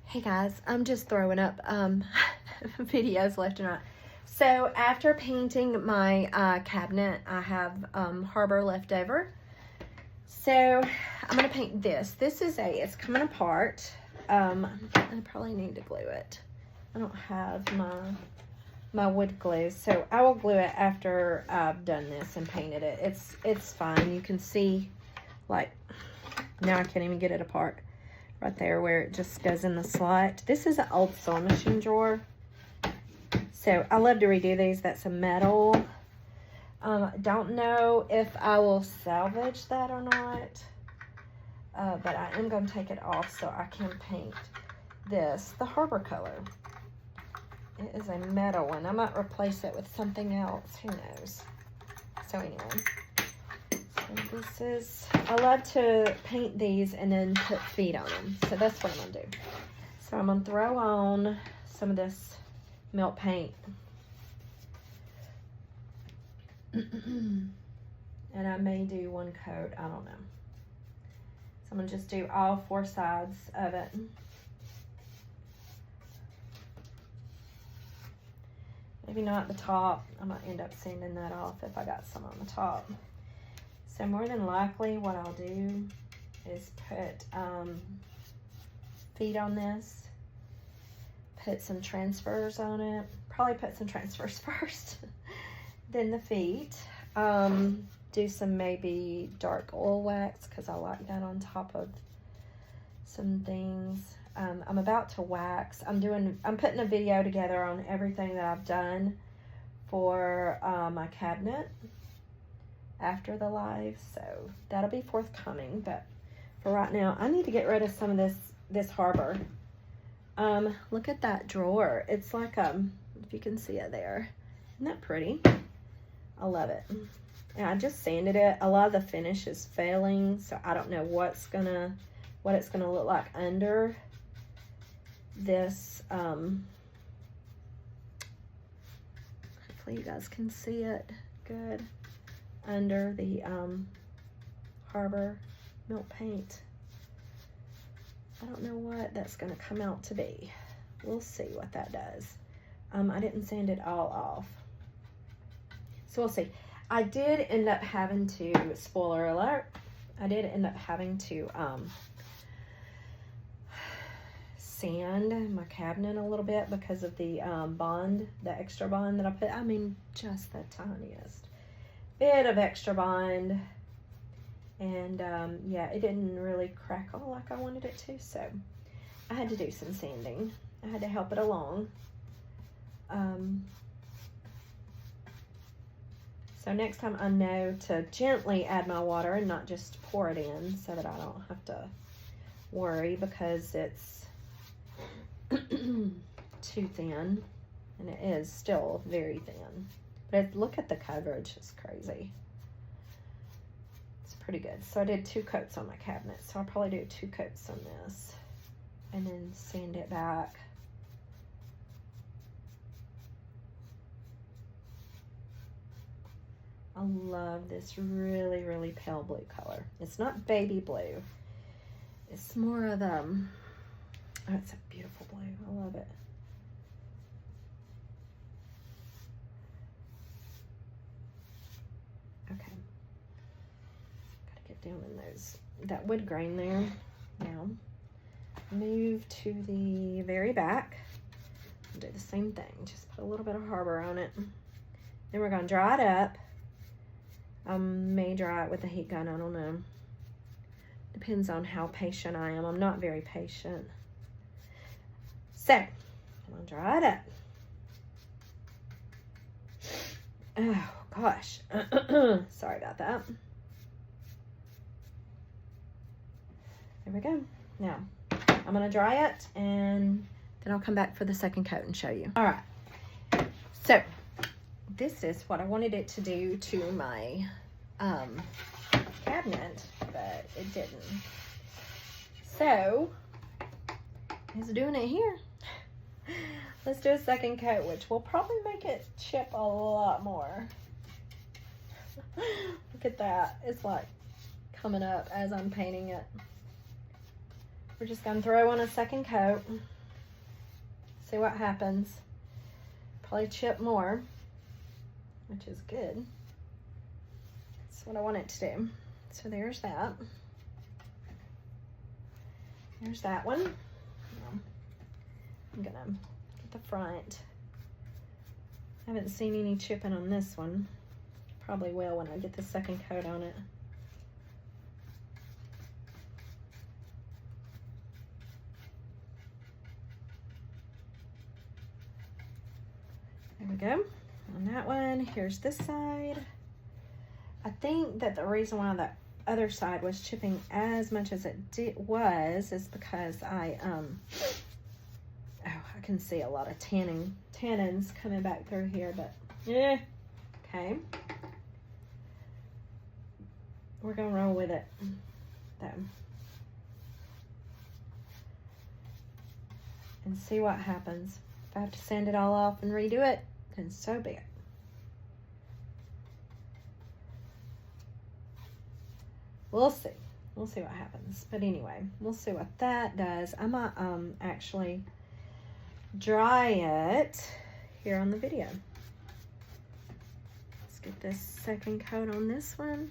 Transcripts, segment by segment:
Hey guys, I'm just throwing up videos left and right. So after painting my cabinet, I have harbor left over. So I'm gonna paint this. This is it's coming apart. I probably need to glue it. I don't have my wood glue, so I will glue it after I've done this and painted it. It's fine. You can see, like, now I can't even get it apart. Right there where it just goes in the slot. This is an old sewing machine drawer. So I love to redo these. That's a metal. Don't know if I will salvage that or not. But I am going to take it off so I can paint this the harbor color. It is a metal one. I might replace it with something else. Who knows? So anyway. So this is, I love to paint these and then put feet on them. So that's what I'm going to do. So I'm going to throw on some of this milk paint. And I may do one coat. I don't know. So I'm going to just do all 4 sides of it. Maybe not the top. I might end up sanding that off if I got some on the top. So more than likely what I'll do is put feet on this, put some transfers on it, probably put some transfers first, then the feet, do some maybe dark oil wax because I like that on top of some things. I'm about to wax. I'm putting a video together on everything that I've done for my cabinet after the live, so that'll be forthcoming. But for right now, I need to get rid of some of this harbor. Look at that drawer. It's like if you can see it there. Isn't that pretty? I love it. And I just sanded it. A lot of the finish is failing, so I don't know what it's gonna look like under this. Hopefully you guys can see it good. Under the harbor milk paint. I don't know what that's going to come out to be. We'll see what that does. I didn't sand it all off. So we'll see. I did end up having to, spoiler alert, I did end up having to sand my cabinet a little bit because of the bond, the extra bond that I put. I mean, just the tiniest bit of extra bond, and yeah, it didn't really crackle like I wanted it to, so I had to do some sanding. I had to help it along. So next time I know to gently add my water and not just pour it in so that I don't have to worry because it's too thin, and it is still very thin. But look at the coverage, it's crazy. It's pretty good. So I did 2 coats on my cabinet, so I'll probably do 2 coats on this and then sand it back. I love this really, really pale blue color. It's not baby blue. It's more of oh, it's a beautiful blue. I love it. Okay, gotta get down in that wood grain there. Now, move to the very back and do the same thing. Just put a little bit of harbor on it. Then we're gonna dry it up. I may dry it with a heat gun, I don't know. Depends on how patient I am. I'm not very patient. So, I'm gonna dry it up. Oh gosh, sorry about that. There we go. Now, I'm gonna dry it and then I'll come back for the second coat and show you. All right, so this is what I wanted it to do to my cabinet, but it didn't. So, it's doing it here. Let's do a second coat, which will probably make it chip a lot more. Look at that. It's like coming up as I'm painting it. We're just going to throw on a second coat. See what happens. Probably chip more, which is good. That's what I want it to do. So there's that. There's that one. I'm gonna get the front. I haven't seen any chipping on this one. Probably will when I get the second coat on it. There we go. On that one, here's this side. I think that the reason why the other side was chipping as much as it is because I can see a lot of tannins coming back through here, but yeah, okay. We're gonna roll with it though, and see what happens. If I have to sand it all off and redo it, then so be it. We'll see. We'll see what happens. But anyway, we'll see what that does. I might actually dry it here on the video. Let's get this second coat on this one.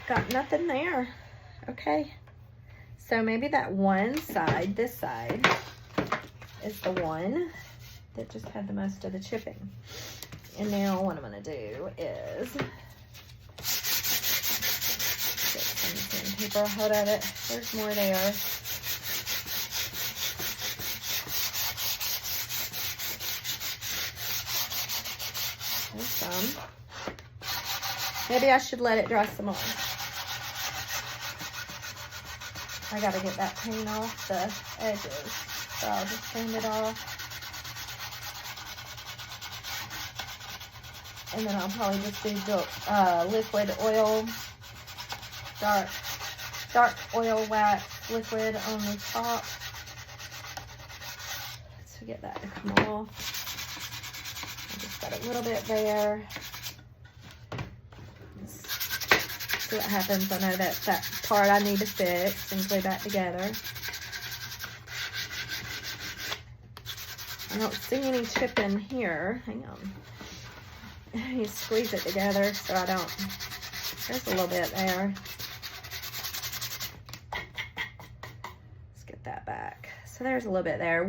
Got nothing there. Okay, so maybe that one side, this side, is the one that just had the most of the chipping. And now what I'm gonna do is get some sandpaper. Hold at it. There's more there. There's some. Maybe I should let it dry some more. I gotta get that paint off the edges, so I'll just sand it off. And then I'll probably just do the liquid oil, dark oil wax liquid on the top. So get that to come off. I just got a little bit there. See what happens. I know that's that part I need to fix and glue back together. I don't see any chipping here. Hang on. You squeeze it together so I don't. There's a little bit there. Let's get that back. So there's a little bit there.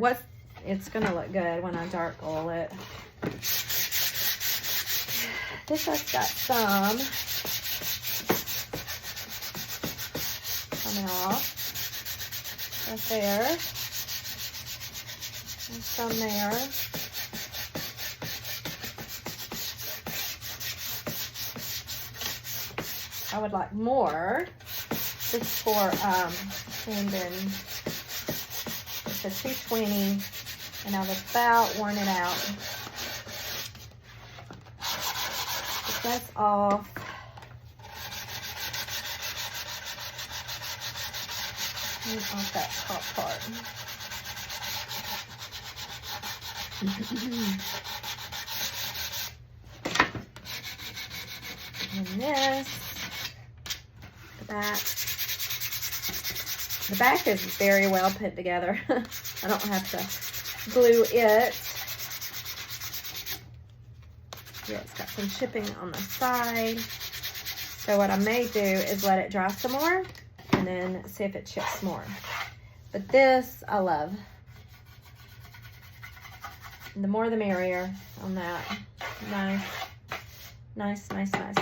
It's gonna look good when I dark oil it. This has got some coming off right there, and some there. I would like more just for sanding. It's a 220 and I've about worn it out. Get this off. And off that top part. And this, the back is very well put together. I don't have to glue it. Yeah, it's got some chipping on the side. So what I may do is let it dry some more and then see if it chips more. But this I love. The more the merrier on that. Nice. Nice, nice, nice.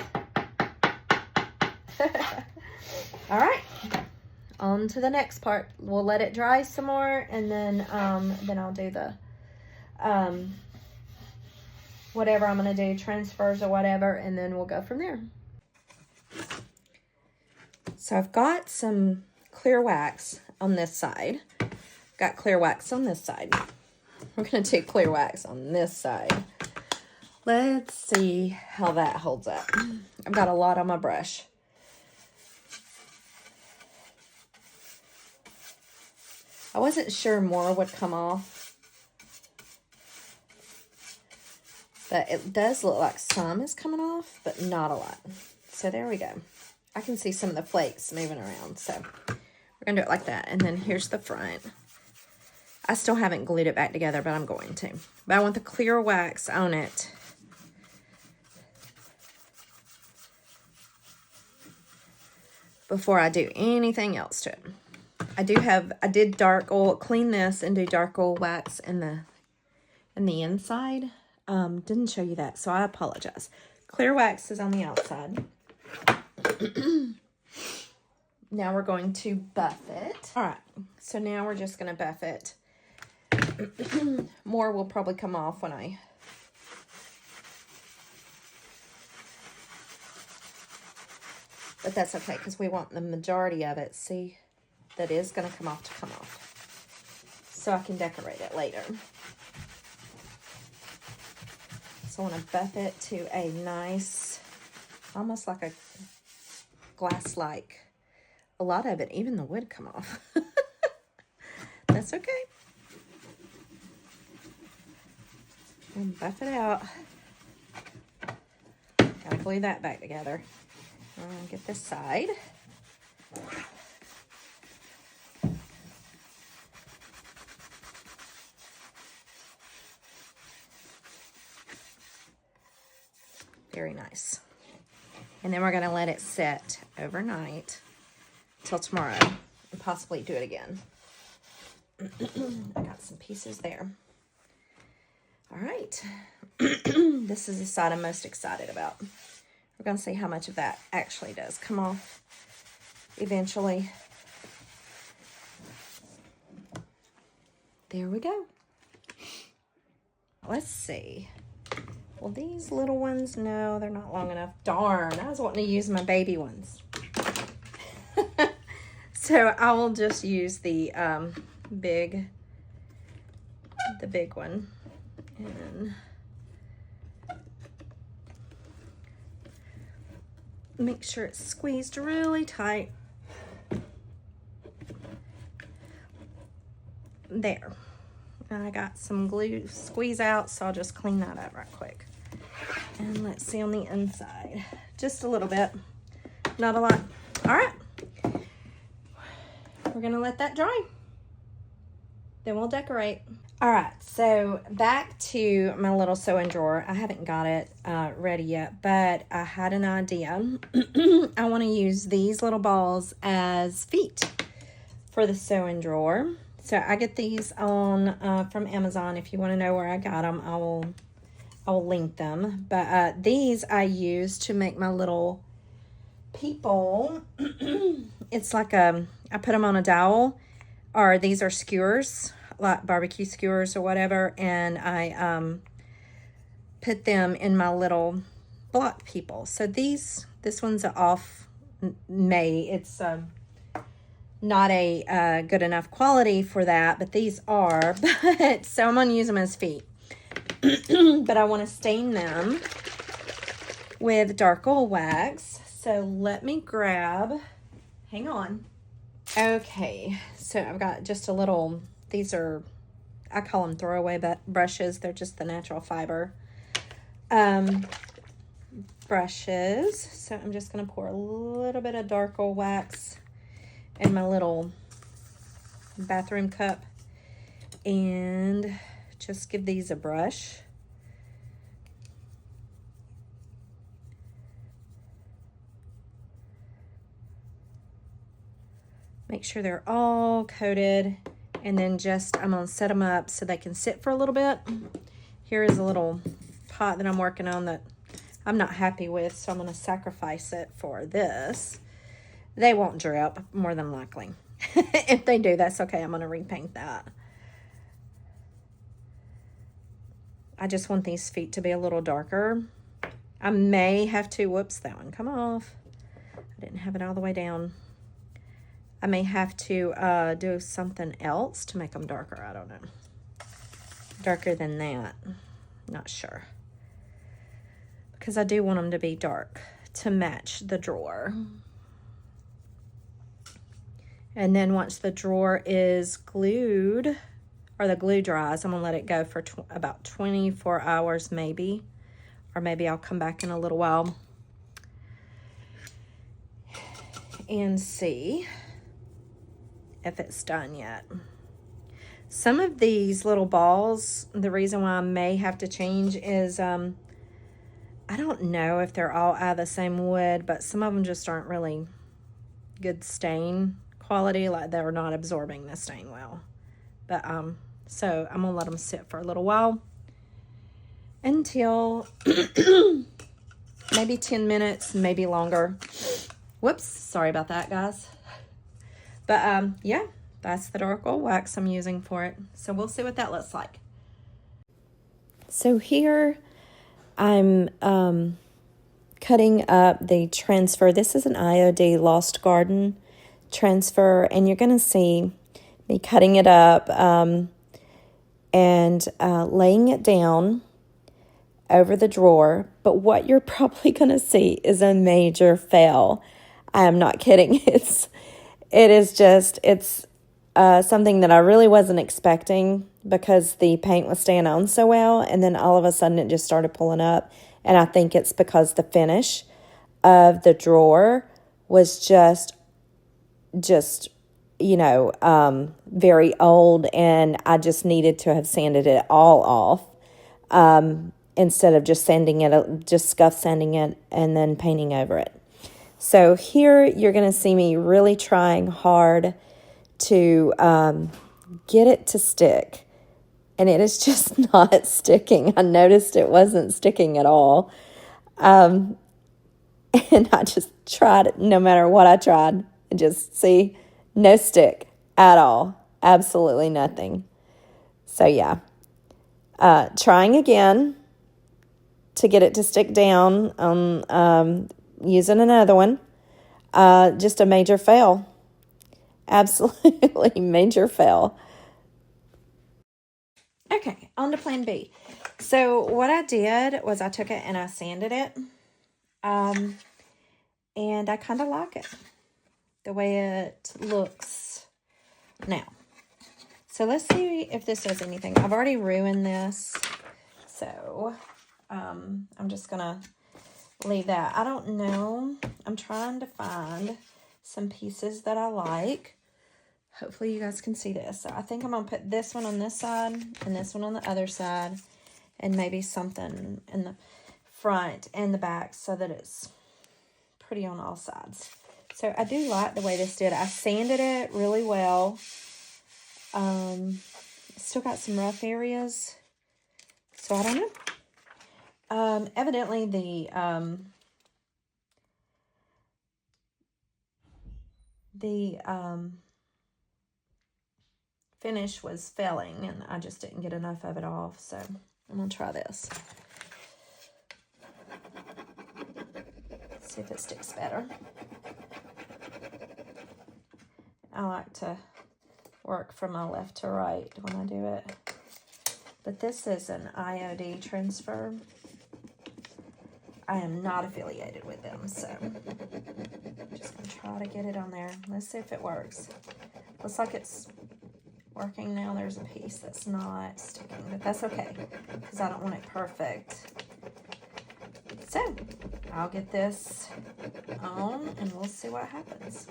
All right. on to the next part. We'll let it dry some more, and then I'll do the whatever I'm going to do, transfers or whatever, and then we'll go from there. So I've got some clear wax on this side. Got clear wax on this side. We're going to do clear wax on this side. Let's see how that holds up. I've got a lot on my brush. I wasn't sure more would come off, but it does look like some is coming off, but not a lot. So there we go. I can see some of the flakes moving around. So we're going to do it like that. And then here's the front. I still haven't glued it back together, but I'm going to. But I want the clear wax on it. Before I do anything else to it. I did dark oil, clean this and do dark oil wax in the inside. Didn't show you that, so I apologize. Clear wax is on the outside. Now we're going to buff it. All right, so now we're just going to buff it. More will probably come off when I... But that's okay, because we want the majority of it, see, that is going to come off. So I can decorate it later. So I want to buff it to a nice, almost like a glass-like. A lot of it, even the wood, come off. That's okay. And buff it out. Gotta glue that back together. Get this side. Very nice. And then we're going to let it set overnight till tomorrow and possibly do it again. I got some pieces there. All right. This is the side I'm most excited about. We're going to see how much of that actually does come off eventually. There we go. Let's see. Well, these little ones, no, they're not long enough. Darn, I was wanting to use my baby ones. So I will just use the big one. And make sure it's squeezed really tight. There. And I got some glue squeeze out, so I'll just clean that up right quick. And let's see on the inside. Just a little bit. Not a lot. All right. We're going to let that dry. Then we'll decorate. All right, so back to my little sewing drawer. I haven't got it ready yet, but I had an idea. I want to use these little balls as feet for the sewing drawer. So I get these on from Amazon. If you want to know where I got them, I will link them. But these I use to make my little people. It's like I put them on a dowel, or these are skewers, like barbecue skewers or whatever, and I put them in my little block people. So this one's off May. It's not a good enough quality for that, but these are. But so I'm gonna use them as feet. But I want to stain them with dark oil wax. So let me grab. Hang on. Okay, so I've got just a little. These are, I call them throwaway brushes. They're just the natural fiber brushes. So I'm just going to pour a little bit of dark oil wax in my little bathroom cup and just give these a brush. Make sure they're all coated. And then I'm going to set them up so they can sit for a little bit. Here is a little pot that I'm working on that I'm not happy with, so I'm going to sacrifice it for this. They won't drip, more than likely. If they do, that's okay. I'm going to repaint that. I just want these feet to be a little darker. I may have to, whoops, that one come off. I didn't have it all the way down. I may have to do something else to make them darker. I don't know. Darker than that. Not sure. Because I do want them to be dark to match the drawer. And then once the drawer is glued, or the glue dries, I'm going to let it go for about 24 hours maybe. Or maybe I'll come back in a little while and see if it's done yet. Some of these little balls, the reason why I may have to change is I don't know if they're all out of the same wood, but some of them just aren't really good stain quality, like they're not absorbing the stain well. But so I'm gonna let them sit for a little while until maybe 10 minutes, maybe longer. Whoops, sorry about that, guys. But yeah, that's the dark oil wax I'm using for it. So we'll see what that looks like. So here I'm cutting up the transfer. This is an IOD Lost Garden transfer, and you're going to see me cutting it up and laying it down over the drawer. But what you're probably going to see is a major fail. I am not kidding. It's something that I really wasn't expecting, because the paint was staying on so well, and then all of a sudden it just started pulling up. And I think it's because the finish of the drawer was just you know, very old, and I just needed to have sanded it all off instead of just scuff sanding it and then painting over it. So here you're going to see me really trying hard to get it to stick. And it is just not sticking. I noticed it wasn't sticking at all. And I just tried it, no matter what I tried. And just see, no stick at all. Absolutely nothing. So yeah. Trying again to get it to stick down on using another one. Just a major fail. Absolutely major fail. Okay, on to plan B. So what I did was I took it and I sanded it. And I kind of like it, the way it looks now. So let's see if this does anything. I've already ruined this. So I'm just going to leave that. I don't know. I'm trying to find some pieces that I like. Hopefully you guys can see this. So I think I'm going to put this one on this side and this one on the other side, and maybe something in the front and the back so that it's pretty on all sides. So I do like the way this did. I sanded it really well. Still got some rough areas. So I don't know. Evidently the finish was failing, and I just didn't get enough of it off. So I'm going to try this. See if it sticks better. I like to work from my left to right when I do it. But this is an IOD transfer. I am not affiliated with them, so I'm just going to try to get it on there. Let's see if it works. Looks like it's working now. There's a piece that's not sticking, but that's okay because I don't want it perfect. So I'll get this on and we'll see what happens.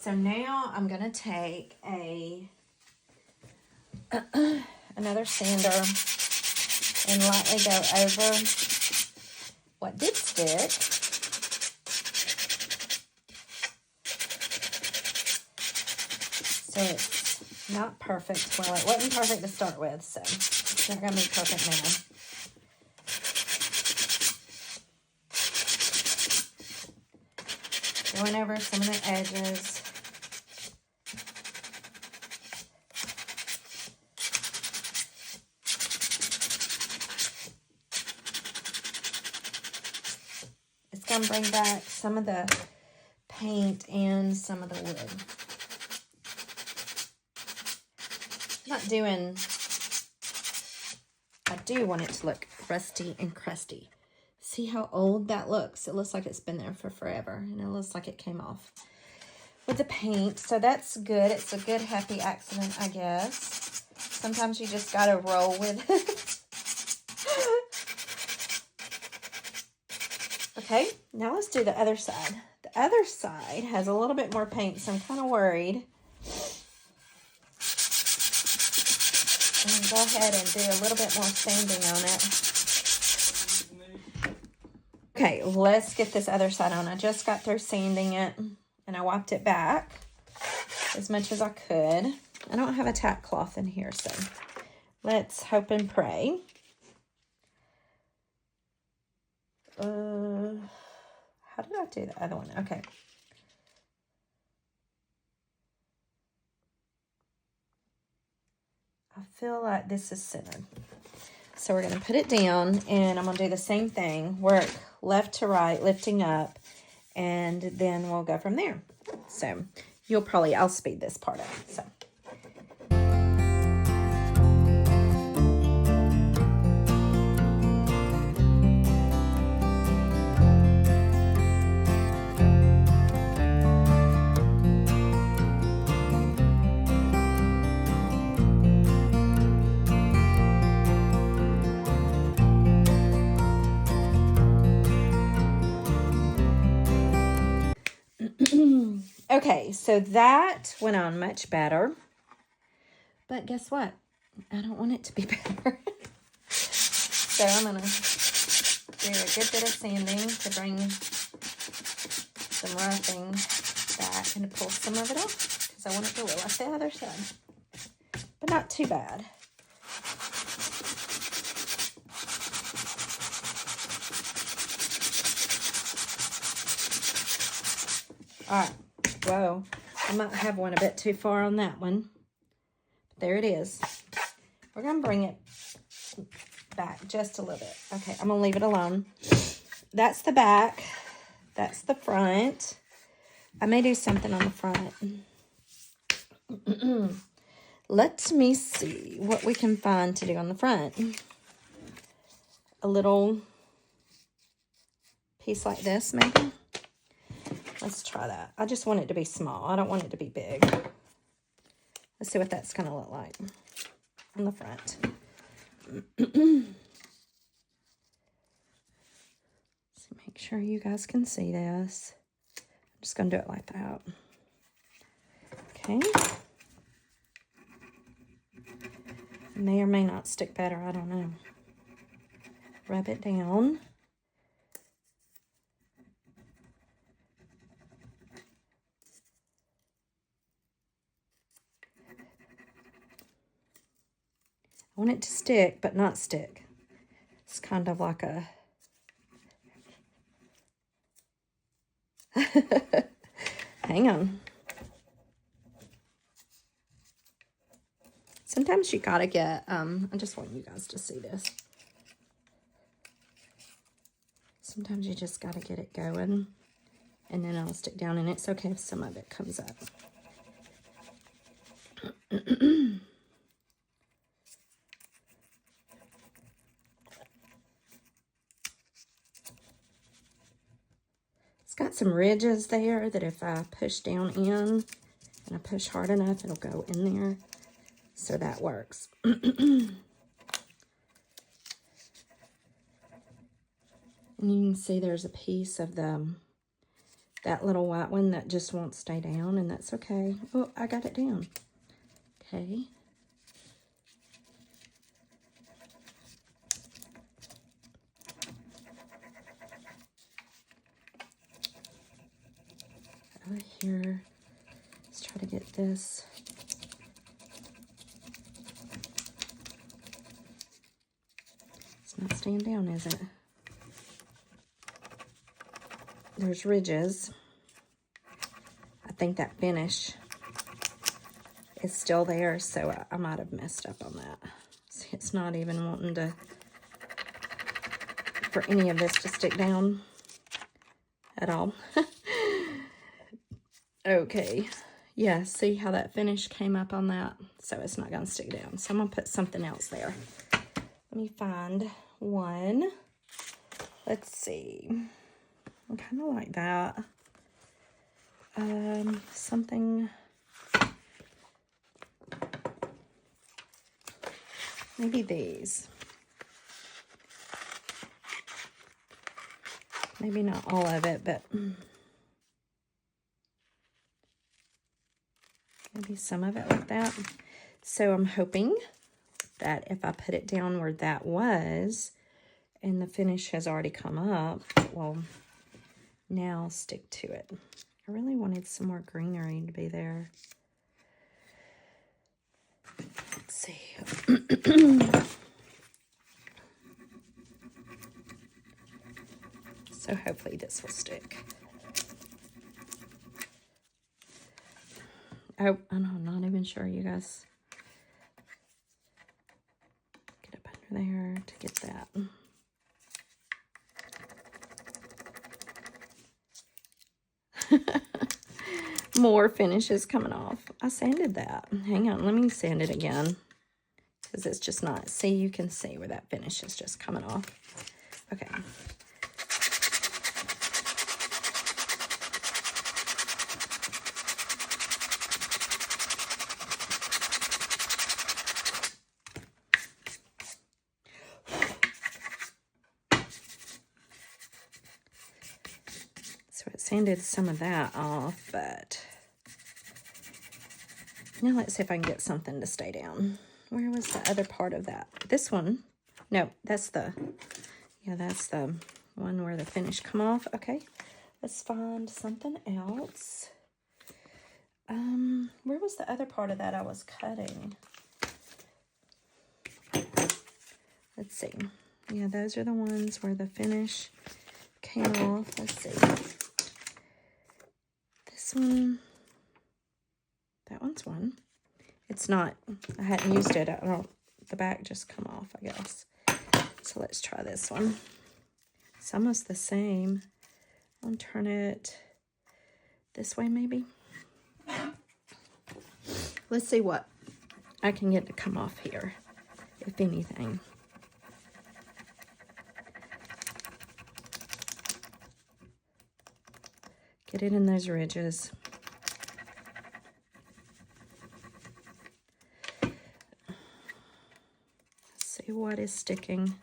so now I'm going to take another sander and lightly go over what did stick. So it's not perfect. Well, it wasn't perfect to start with, so it's not going to be perfect now. Going over some of the edges. It's going to bring back some of the paint and some of the wood. I do want it to look rusty and crusty. See how old that looks? It looks like it's been there for forever, and it looks like it came off with the paint. So that's good. It's a good happy accident, I guess. Sometimes you just gotta roll with it. Okay, now let's do the other side. The other side has a little bit more paint, so I'm kind of worried. And go ahead and do a little bit more sanding on it. Okay, let's get this other side on. I just got through sanding it, and I wiped it back as much as I could. I don't have a tack cloth in here, so let's hope and pray. How did I do the other one? Okay. I feel like this is centered. So we're going to put it down, and I'm going to do the same thing. Work left to right, lifting up, and then we'll go from there. So I'll speed this part up. So. Okay, so that went on much better. But guess what? I don't want it to be better. So I'm going to do a good bit of sanding to bring some roughing back and pull some of it off, because I want it to look like the other side. But not too bad. All right. Whoa, I might have one a bit too far on that one. But there it is. We're going to bring it back just a little bit. Okay, I'm going to leave it alone. That's the back. That's the front. I may do something on the front. Let me see what we can find to do on the front. A little piece like this, maybe. Let's try that. I just want it to be small. I don't want it to be big. Let's see what that's going to look like on the front. So make sure you guys can see this. I'm just going to do it like that. Okay. May or may not stick better. I don't know. Rub it down. I want it to stick, but not stick. It's kind of like a... Hang on. Sometimes you gotta get, I just want you guys to see this. Sometimes you just gotta get it going, and then it'll stick down, and it's okay if some of it comes up. Got some ridges there that if I push down in and I push hard enough, it'll go in there. So that works. And you can see there's a piece of the that little white one that just won't stay down, and that's okay. Oh, I got it down. Okay. Over here, let's try to get this. It's not staying down, is it? There's ridges. I think that finish is still there, so I might have messed up on that. See, it's not even wanting to, for any of this to stick down at all. Okay, yeah, see how that finish came up on that? So it's not gonna stick down. So I'm gonna put something else there. Let me find one. Let's see. I kind of like that. Something, maybe these. Maybe not all of it, but maybe some of it like that. So I'm hoping that if I put it down where that was, and the finish has already come up, it will now stick to it. I really wanted some more greenery to be there. Let's see. So hopefully this will stick. Oh, I'm not even sure, you guys. Get up under there to get that. More finishes coming off. I sanded that. Hang on, let me sand it again. Because it's just not, see, you can see where that finish is just coming off. Okay. So it sanded some of that off, but now let's see if I can get something to stay down. Where was the other part of that? This one. No, that's the, yeah, that's the one where the finish come off. Okay, let's find something else. Where was the other part of that I was cutting? Let's see. Yeah, those are the ones where the finish came off. Let's see. This one, that one's one. It's not, I hadn't used it. I don't, the back just come off, I guess. So let's try this one. It's almost the same. I'll turn it this way maybe. Let's see what I can get to come off here, if anything. Get it in those ridges. See what is sticking.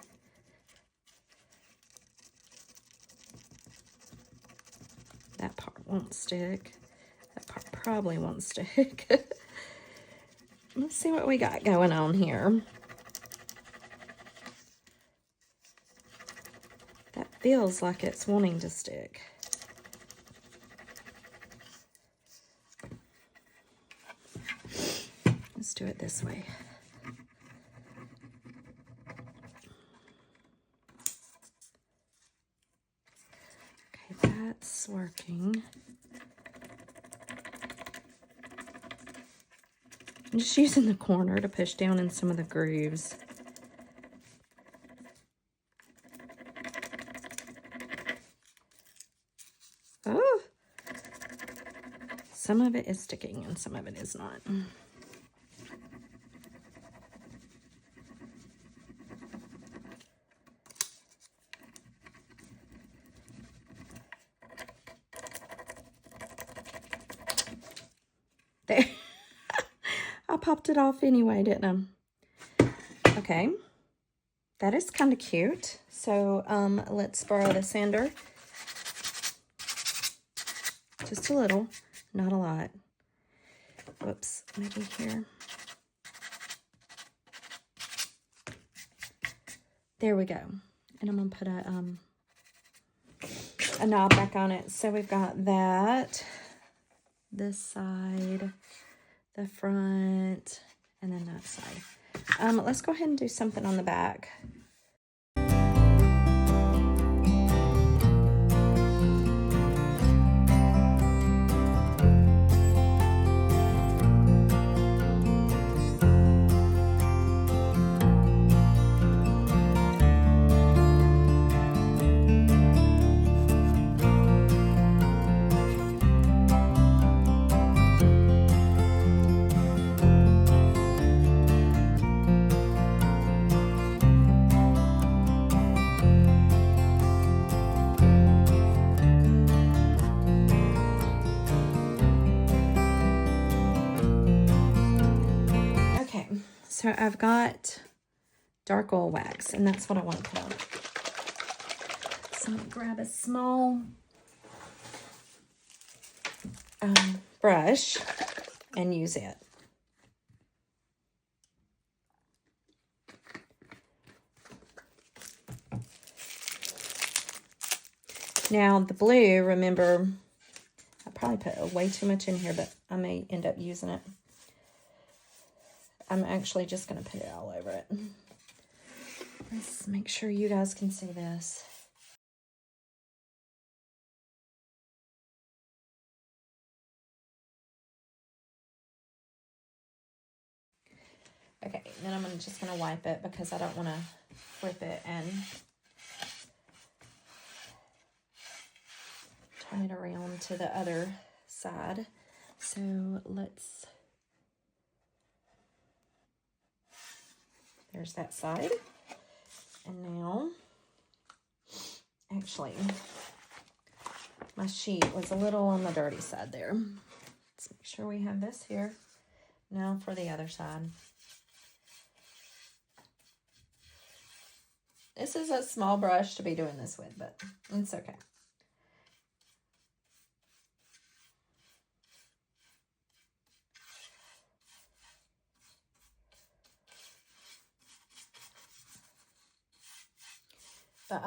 That part won't stick. That part probably won't stick. Let's see what we got going on here. That feels like it's wanting to stick. Let's do it this way. Okay, that's working. I'm just using the corner to push down in some of the grooves. Oh! Some of it is sticking and some of it is not. There. I popped it off anyway, didn't I? Okay. That is kind of cute. So let's borrow the sander. just a little, not a lot. Whoops, maybe here. There we go. And I'm gonna put a knob back on it. So we've got that, this side, the front, and then that side. Let's go ahead and do something on the back. So I've got dark oil wax, and that's what I want to put on. So I'm going to grab a small brush and use it. Now the blue, remember, I probably put way too much in here, but I may end up using it. I'm actually just going to put it all over it. Let's make sure you guys can see this. Okay, then I'm just going to wipe it because I don't want to flip it and turn it around to the other side. So let's... There's that side. And now, actually, my sheet was a little on the dirty side there. Let's make sure we have this here. Now for the other side. This is a small brush to be doing this with, but it's okay. But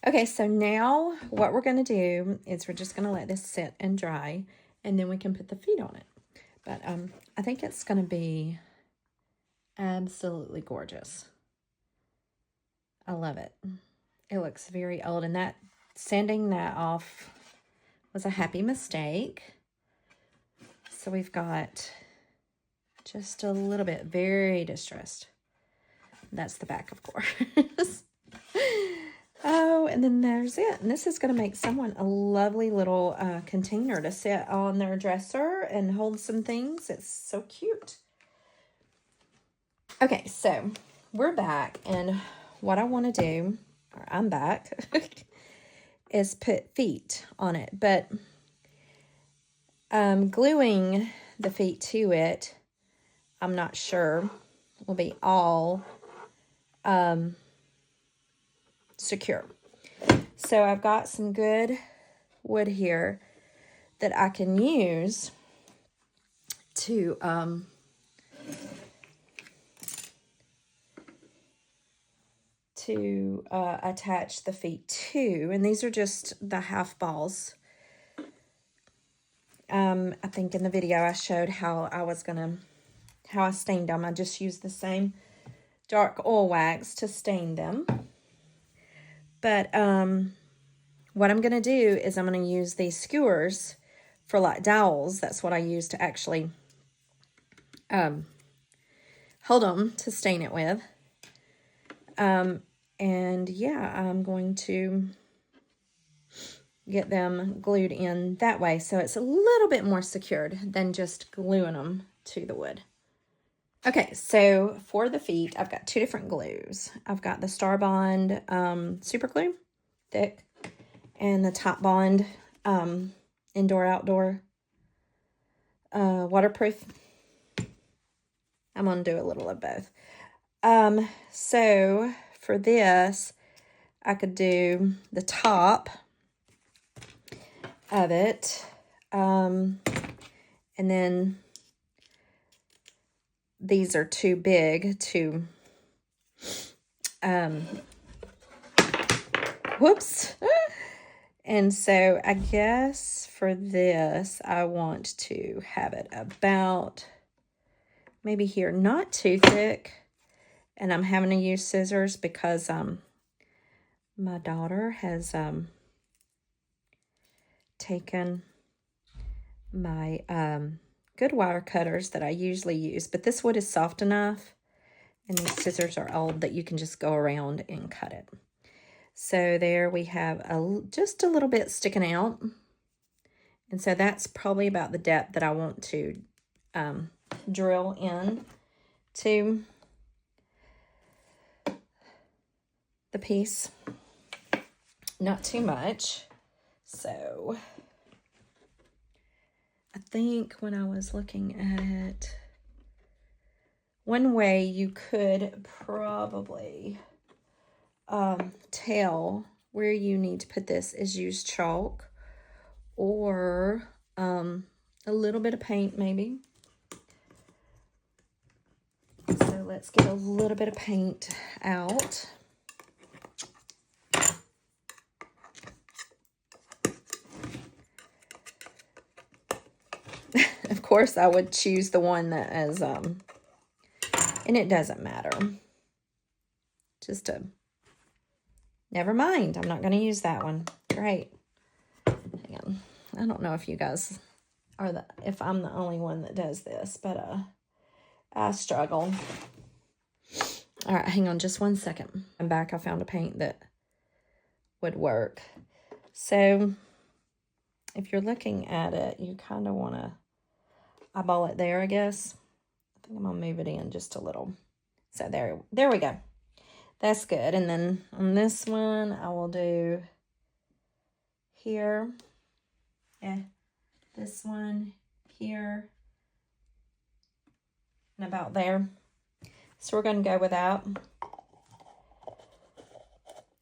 okay, so now what we're going to do is we're just going to let this sit and dry, and then we can put the feet on it. But I think it's going to be absolutely gorgeous. I love it. It looks very old, and that sanding that off was a happy mistake. So we've got just a little bit, very distressed. That's the back, of course. Oh, And then there's it. And this is going to make someone a lovely little container to sit on their dresser and hold some things. It's so cute. Okay, so we're back. And what I want to do, or I'm back, is put feet on it. But gluing the feet to it, I'm not sure, will be all secure. So I've got some good wood here that I can use to attach the feet to, and these are just the half balls. I think in the video I showed how I stained them. I just used the same dark oil wax to stain them. But what I'm going to do is I'm going to use these skewers for like dowels. That's what I use to actually hold them to stain it with. And yeah, I'm going to get them glued in that way. So it's a little bit more secured than just gluing them to the wood. Okay, so for the feet, I've got two different glues. I've got the Star Bond super glue, thick, and the Top Bond indoor-outdoor waterproof. I'm going to do a little of both. So for this, I could do the top of it, and then these are too big to, whoops. And so I guess for this, I want to have it about maybe here, not too thick. And I'm having to use scissors because my daughter has taken my good wire cutters that I usually use, but this wood is soft enough and these scissors are old that you can just go around and cut it. So there we have just a little bit sticking out, and so that's probably about the depth that I want to drill in to the piece. Not too much. So I think when I was looking at it, one way you could probably tell where you need to put this is use chalk or a little bit of paint maybe. So let's get a little bit of paint out. Of course, I would choose the one that is, and it doesn't matter. Never mind. I'm not going to use that one. Great. Hang on. I don't know if you guys are if I'm the only one that does this, but I struggle. All right, hang on just one second. I'm back. I found a paint that would work. So if you're looking at it, you kind of want to eyeball it there, I guess. I think I'm going to move it in just a little. So there we go. That's good. And then on this one, I will do here. Yeah, this one here. And about there. So we're going to go with that.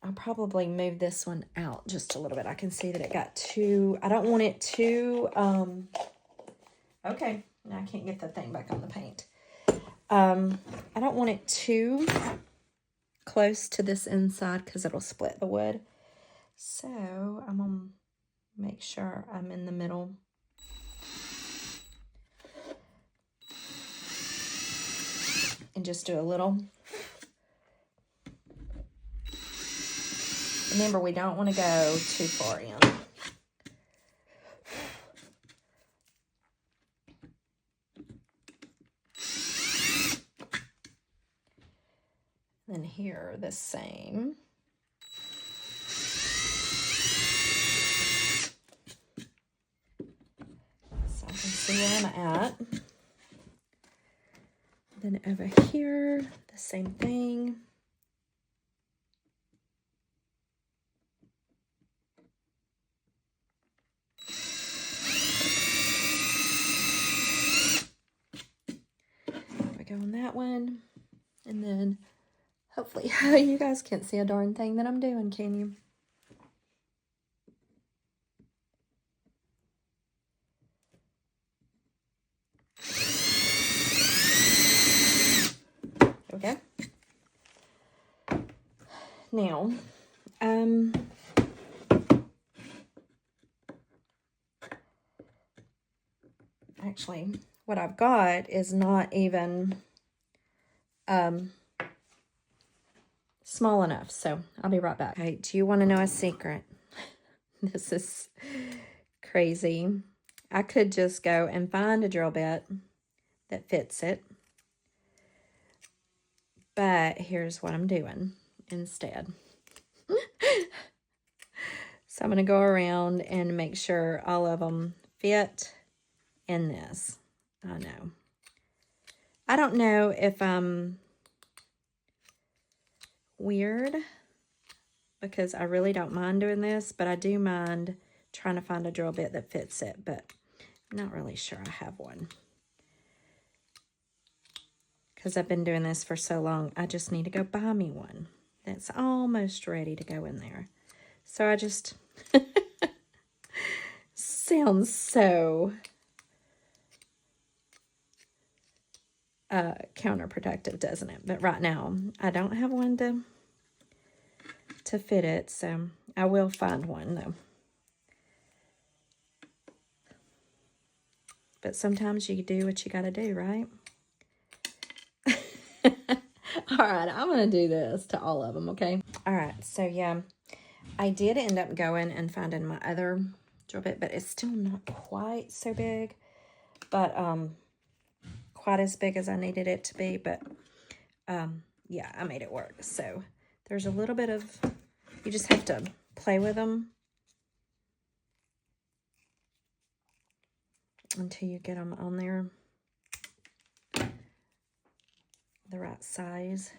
I'll probably move this one out just a little bit. I can see that it got too, I don't want it too, okay. Now I can't get the thing back on the paint. I don't want it too close to this inside because it'll split the wood. So I'm going to make sure I'm in the middle. And just do a little. Remember, we don't want to go too far in. Then here, the same. see where I'm at. Then over here, the same thing. There we go on that one. And then hopefully you guys can't see a darn thing that I'm doing, can you? Okay. Now, actually, what I've got is not even small enough, so I'll be right back. Okay, do you want to know a secret? This is crazy. I could just go and find a drill bit that fits it, but here's what I'm doing instead. So I'm going to go around and make sure all of them fit in this. I know. I don't know if I'm weird because I really don't mind doing this, but I do mind trying to find a drill bit that fits it, but I'm not really sure I have one. Because I've been doing this for so long, I just need to go buy me one that's almost ready to go in there. So I just... sounds so counterproductive, doesn't it? But right now, I don't have one to fit it, so I will find one, though. But sometimes you do what you got to do, right? All right, I'm going to do this to all of them, okay? All right, so yeah, I did end up going and finding my other drill bit, but it's still not quite so big, but quite as big as I needed it to be, but yeah, I made it work. So there's a little bit of, you just have to play with them until you get them on there the right size.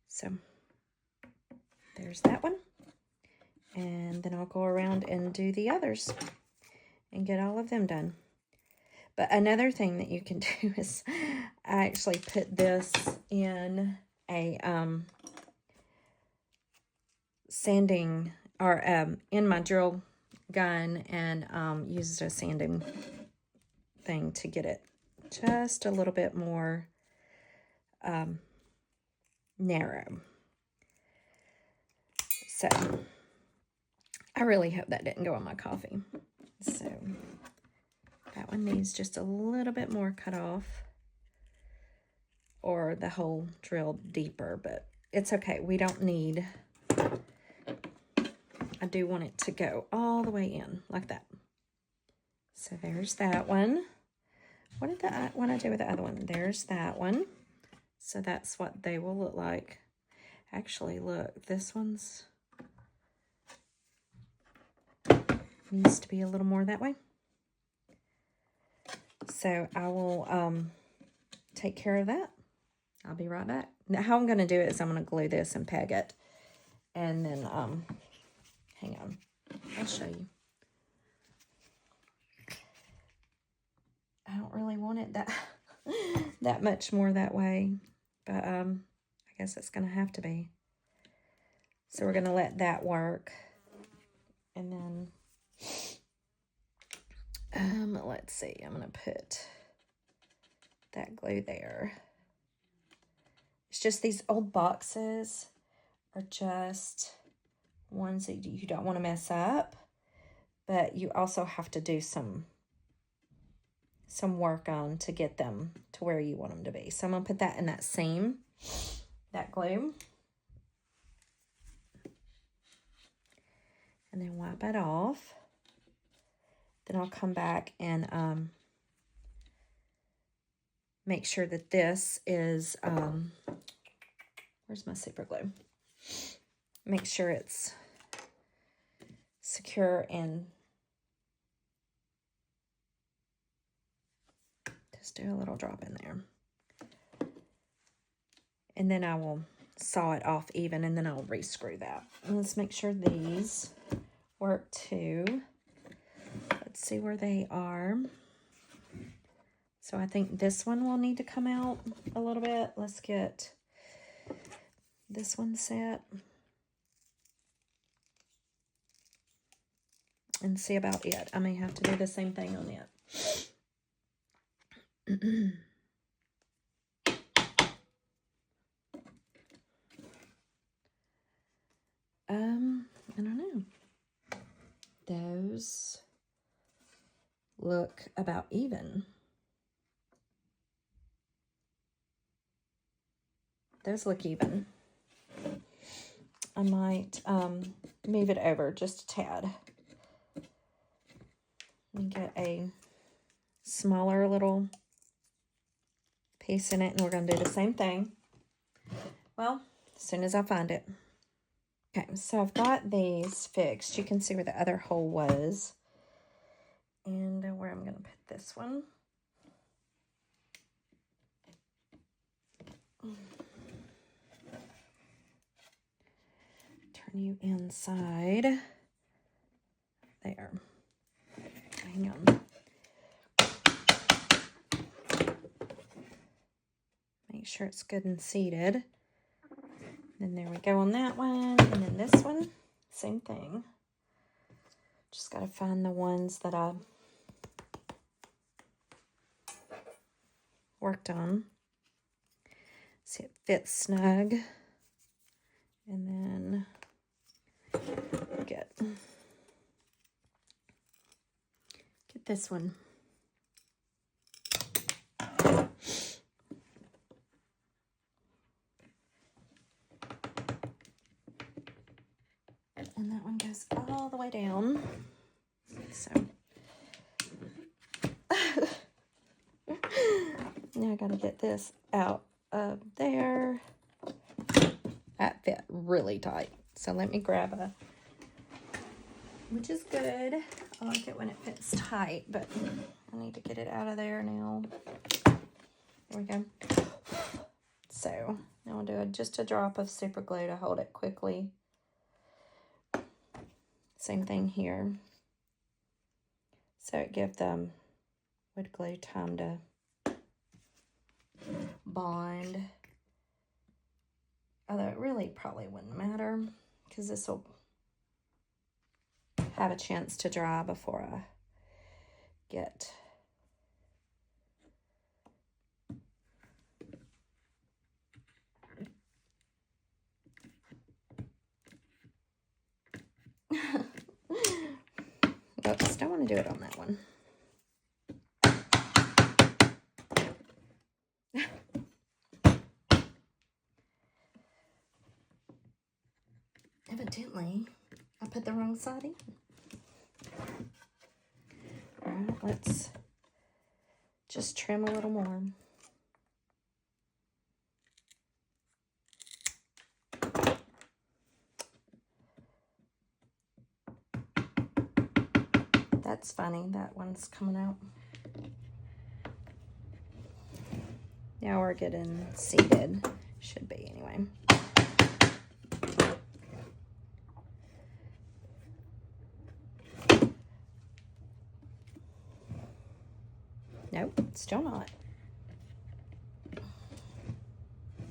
So there's that one. And then I'll go around and do the others and get all of them done. But another thing that you can do is I actually put this in a sanding, or in my drill gun, and used a sanding thing to get it just a little bit more narrow. So I really hope that didn't go on my coffee. So that one needs just a little bit more cut off, or the hole drilled deeper, but it's okay. We don't need, I do want it to go all the way in like that. So there's that one. What did the one I do with the other one? There's that one. So that's what they will look like. Actually, look, this one's needs to be a little more that way. So I will take care of that. I'll be right back. Now, how I'm going to do it is I'm going to glue this and peg it. And then, hang on, I'll show you. I don't really want it that much more that way. But I guess it's going to have to be. So we're going to let that work. And then, let's see, I'm going to put that glue there. It's just these old boxes are just ones that you don't want to mess up, but you also have to do some work on to get them to where you want them to be. So I'm going to put that in that seam, that glue, and then wipe it off. Then I'll come back and make sure that this is, where's my super glue? Make sure it's secure and Just do a little drop in there. And then I will saw it off even, and then I'll rescrew that. And let's make sure these work too. Let's see where they are. So I think this one will need to come out a little bit. Let's get this one set. And see about it. I may have to do the same thing on it. I don't know. Those look about even. Those look even. I might move it over just a tad. And get a smaller little piece in it, and we're going to do the same thing. Well, as soon as I find it. Okay, so I've got these fixed. You can see where the other hole was. And where I'm going to put this one. Turn you inside. There. Hang on. Make sure it's good and seated. Then there we go on that one. And then this one, same thing. Just got to find the ones that I worked on. See, it fits snug. And then get this one. And that one goes all the way down. So now I gotta get this out of there. That fit really tight. So let me grab a, which is good. I like it when it fits tight, but I need to get it out of there now. There we go. So now I'll do just a drop of super glue to hold it quickly. Same thing here. So it gives the wood glue time to bond. Although it really probably wouldn't matter because this will have a chance to dry before I get oops, don't want to do it on that one. Evidently, I put the wrong side in. All right, let's just trim a little more. That's funny, that one's coming out. Now we're getting seated. Should be anyway. Nope, still not.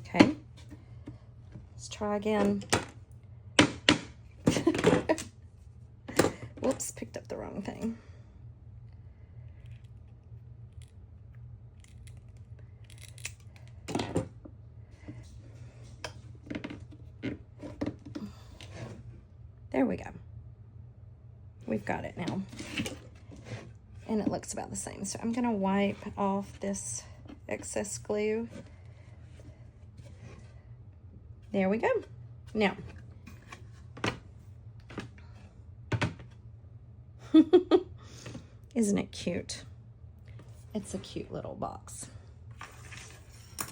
Okay. Let's try again. Whoops, picked up the wrong thing. There we go. We've got it now. And it looks about the same. So I'm going to wipe off this excess glue. There we go. Now, isn't it cute? It's a cute little box.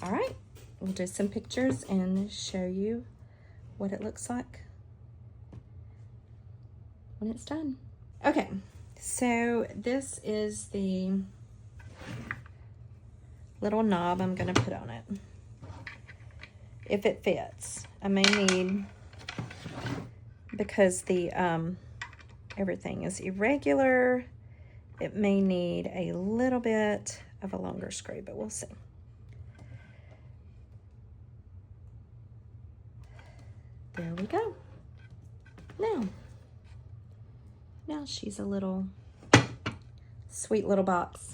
All right, we'll do some pictures and show you what it looks like when it's done. Okay, so this is the little knob I'm going to put on it. If it fits. I may need, because the everything is irregular, it may need a little bit of a longer screw, but we'll see. There we go. Now she's a little sweet little box.